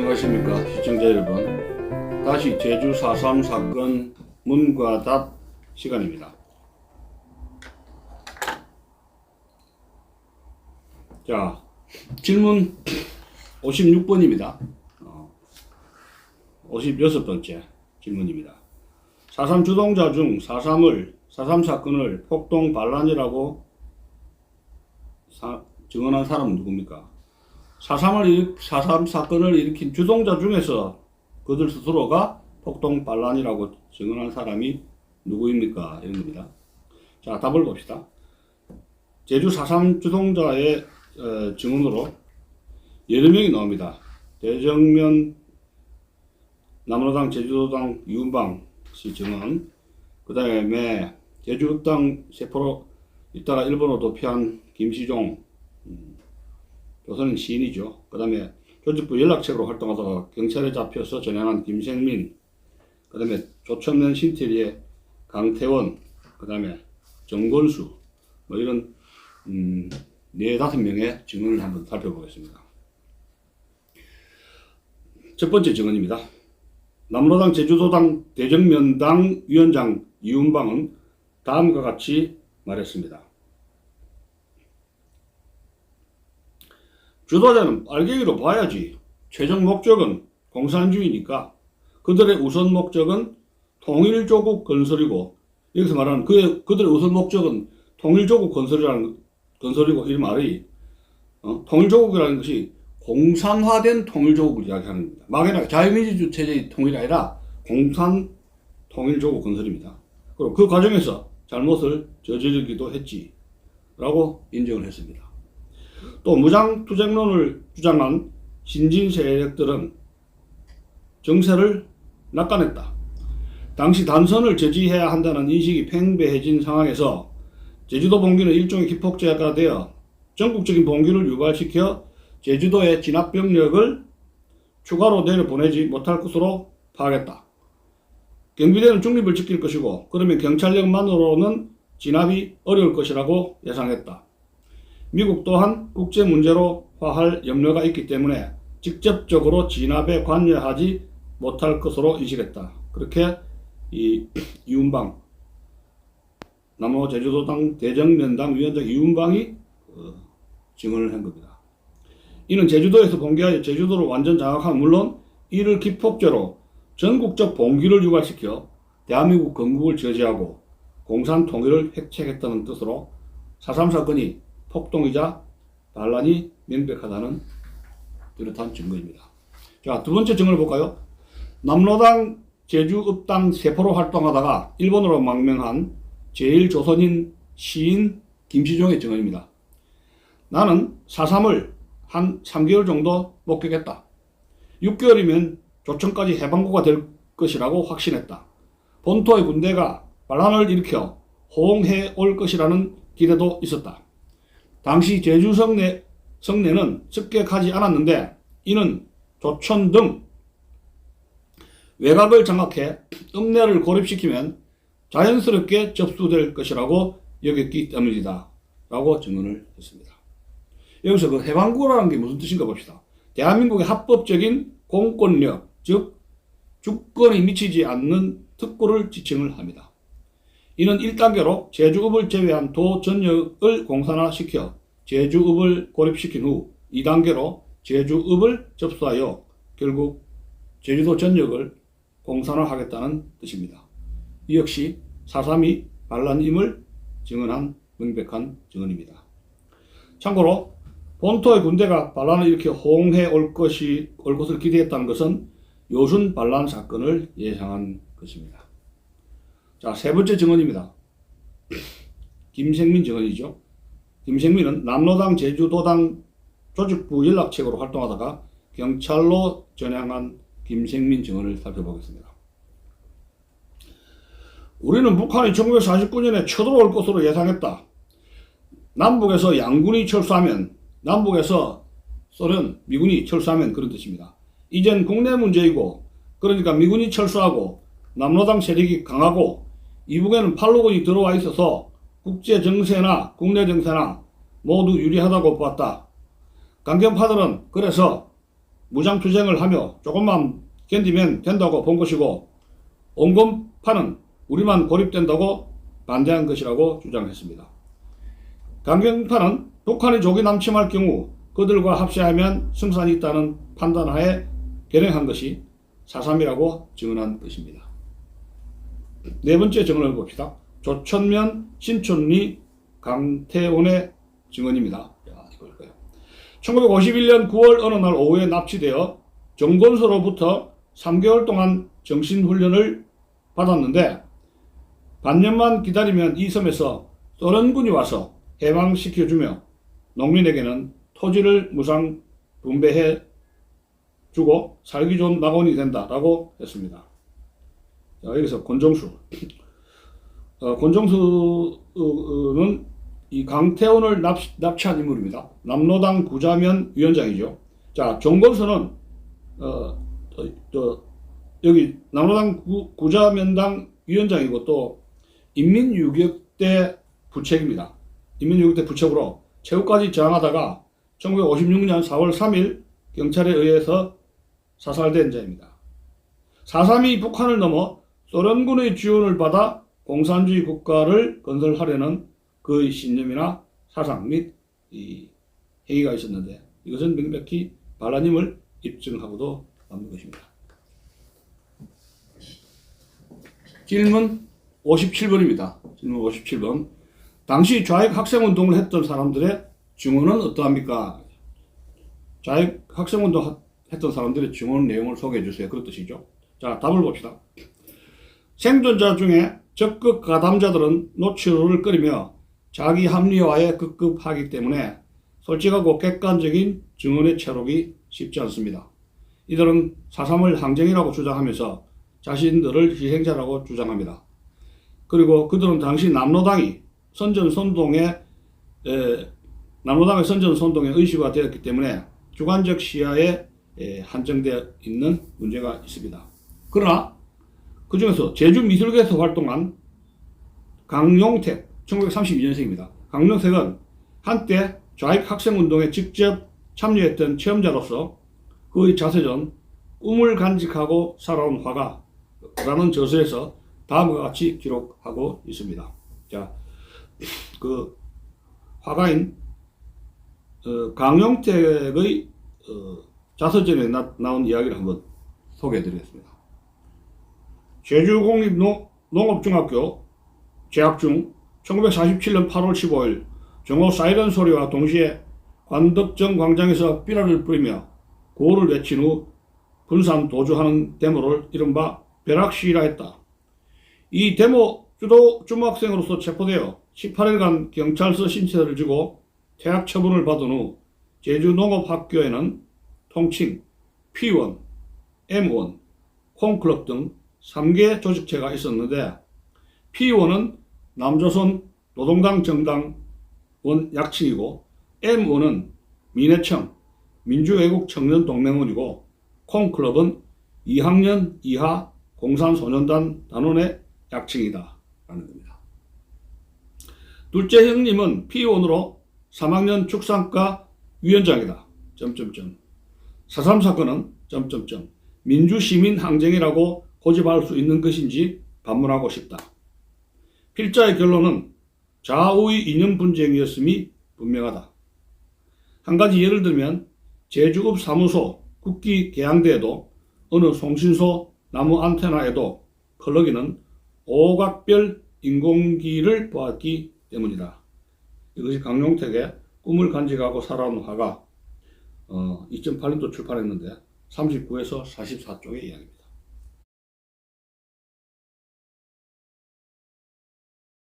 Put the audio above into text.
안녕하십니까 시청자 여러분. 다시 제주 4.3 사건 문과 답 시간입니다. 자, 질문 56번입니다 56번째 질문입니다. 4.3 주동자 중 4.3 사건을 폭동 반란이라고 증언한 사람은 누굽니까? 4.3 사건을 일으킨 주동자 중에서 그들 스스로가 폭동 반란이라고 증언한 사람이 누구입니까? 이런 겁니다. 자, 답을 봅시다. 제주 4.3 주동자의 증언으로 여러 명이 나옵니다. 대정면 남로당 제주도당 이운방 씨 증언, 그 다음에 제주당 세포로 있다가 일본으로 도피한 김시종, 조선인 시인이죠. 그 다음에 조직부 연락책으로 활동하다가 경찰에 잡혀서 전향한 김생민, 그 다음에 조천면 신태리의 강태원, 그 다음에 정건수, 뭐 이런 4~5명의 증언을 한번 살펴보겠습니다. 첫 번째 증언입니다. 남로당 제주도당 대정면당 위원장 이운방은 다음과 같이 말했습니다. 주도자는 빨갱이로 봐야지. 최종 목적은 공산주의니까 그들의 우선 목적은 통일조국 건설이고, 여기서 말하는 그들의 우선 목적은 통일조국 건설이고, 이 말이 통일조국이라는 것이 공산화된 통일조국을 이야기하는 겁니다. 막연하게 자유민주주의 체제의 통일이 아니라 공산 통일조국 건설입니다. 그리고 그 과정에서 잘못을 저지르기도 했지 라고 인정을 했습니다. 또 무장투쟁론을 주장한 신진 세력들은 정세를 낙관했다. 당시 단선을 저지해야 한다는 인식이 팽배해진 상황에서 제주도 봉기는 일종의 기폭제가 되어 전국적인 봉기를 유발시켜 제주도의 진압병력을 추가로 내려보내지 못할 것으로 파악했다. 경비대는 중립을 지킬 것이고, 그러면 경찰력만으로는 진압이 어려울 것이라고 예상했다. 미국 또한 국제 문제로 화할 염려가 있기 때문에 직접적으로 진압에 관여하지 못할 것으로 인식했다. 그렇게 이운방, 남로 제주도당 대정면당 위원장 이운방이 증언을 한 겁니다. 이는 제주도에서 봉기하여 제주도를 완전 장악한, 물론 이를 기폭제로 전국적 봉기를 유발시켜 대한민국 건국을 저지하고 공산 통일을 획책했다는 뜻으로 4.3 사건이 폭동이자 반란이 명백하다는 뚜렷한 증거입니다. 자, 두 번째 증언을 볼까요? 남로당 제주읍당 세포로 활동하다가 일본으로 망명한 제1조선인 시인 김시종의 증언입니다. 나는 4.3을 한 3개월 정도 목격했다. 6개월이면 조천까지 해방구가 될 것이라고 확신했다. 본토의 군대가 반란을 일으켜 호응해 올 것이라는 기대도 있었다. 당시 제주 성내는 습격하지 않았는데 이는 조천 등 외곽을 장악해 읍내를 고립시키면 자연스럽게 접수될 것이라고 여겼기 때문이다 라고 증언을 했습니다. 여기서 그 해방구라는 게 무슨 뜻인가 봅시다. 대한민국의 합법적인 공권력, 즉 주권이 미치지 않는 특구를 지칭을 합니다. 이는 1단계로 제주읍을 제외한 도 전역을 공산화시켜 제주읍을 고립시킨 후 2단계로 제주읍을 접수하여 결국 제주도 전역을 공산화하겠다는 뜻입니다. 이 역시 4.3이 반란임을 증언한 명백한 증언입니다. 참고로 본토의 군대가 반란을 일으켜 호응해 올 것을 기대했다는 것은 요순 반란 사건을 예상한 것입니다. 자, 세 번째 증언입니다. 김생민 증언이죠. 김생민은 남로당 제주도당 조직부 연락책으로 활동하다가 경찰로 전향한 김생민 증언을 살펴보겠습니다. 우리는 북한이 1949년에 쳐들어올 것으로 예상했다. 남북에서 양군이 철수하면, 남북에서 미군이 철수하면 그런 뜻입니다. 이젠 국내 문제이고, 그러니까 미군이 철수하고 남로당 세력이 강하고 이북에는 팔로군이 들어와 있어서 국제 정세나 국내 정세나 모두 유리하다고 봤다. 강경파들은 그래서 무장투쟁을 하며 조금만 견디면 된다고 본 것이고 온건파는 우리만 고립된다고 반대한 것이라고 주장했습니다. 강경파는 북한이 조기 남침할 경우 그들과 합세하면 승산이 있다는 판단하에 결행한 것이 4.3이라고 증언한 것입니다. 네 번째 증언을 봅시다. 조천면, 신촌리, 강태훈의 증언입니다. 1951년 9월 어느 날 오후에 납치되어 정권서로부터 3개월 동안 정신훈련을 받았는데 반년만 기다리면 이 섬에서 소련군이 와서 해방시켜주며 농민에게는 토지를 무상 분배해 주고 살기 좋은 낙원이 된다라고 했습니다. 자, 여기서 권정수. 권정수는 이 강태훈을 납치한 인물입니다. 남로당 구자면 위원장이죠. 자, 정권서는 여기 남로당 구자면당 위원장이고 또 인민유격대 부책입니다. 인민유격대 부책으로 최후까지 저항하다가 1956년 4월 3일 경찰에 의해서 사살된 자입니다. 4.3이 북한을 넘어 소련군의 지원을 받아 공산주의 국가를 건설하려는 그의 신념이나 사상 및 이 행위가 있었는데 이것은 명백히 반란임을 입증하고도 남는 것입니다. 질문 57번입니다. 질문 57번. 당시 좌익 학생운동을 했던 사람들의 증언은 어떠합니까? 좌익 학생운동 했던 사람들의 증언 내용을 소개해 주세요. 그런 뜻이죠. 자, 답을 봅시다. 생존자 중에 적극 가담자들은 노출을 끓이며 자기 합리화에 급급하기 때문에 솔직하고 객관적인 증언의 채록이 쉽지 않습니다. 이들은 4.3을 항쟁이라고 주장하면서 자신들을 희생자라고 주장합니다. 그리고 그들은 당시 남로당의 선전선동에 의식화 되었기 때문에 주관적 시야에 한정되어 있는 문제가 있습니다. 그러나 그 중에서 제주미술계에서 활동한 강용택, 1932년생입니다. 강용택은 한때 좌익 학생운동에 직접 참여했던 체험자로서 그의 자서전 꿈을 간직하고 살아온 화가라는 저서에서 다음과 같이 기록하고 있습니다. 자, 그 화가인 강용택의 자서전에 나온 이야기를 한번 소개해 드리겠습니다. 제주공립농업중학교 재학 중 1947년 8월 15일 정오 사이렌 소리와 동시에 관덕정 광장에서 삐라를 뿌리며 구호를 외친 후 분산 도주하는 데모를 이른바 벼락시위라 했다. 이 데모 주도 중학생으로서 체포되어 18일간 경찰서 신체를 지고 퇴학 처분을 받은 후 제주농업학교에는 통칭 P1, M1, 콩클럽 등 3개 조직체가 있었는데 P1은 남조선 노동당 정당원 약칭이고 M1은 민해청 민주외국청년동맹원이고 콩클럽은 2학년 이하 공산소년단 단원의 약칭이다 라는 겁니다. 둘째 형님은 P1으로 3학년 축산과 위원장이다. 4.3 사건은 민주시민항쟁이라고 고집할 수 있는 것인지 반문하고 싶다. 필자의 결론은 좌우의 이념 분쟁이었음이 분명하다. 한 가지 예를 들면 제주읍 사무소 국기 개양대에도 어느 송신소 나무 안테나에도 플러기는 오각별 인공기를 보았기 때문이다. 이것이 강용택의 꿈을 간직하고 살아온 화가 2008년도 출판했는데 39에서 44쪽의 이야기입니다.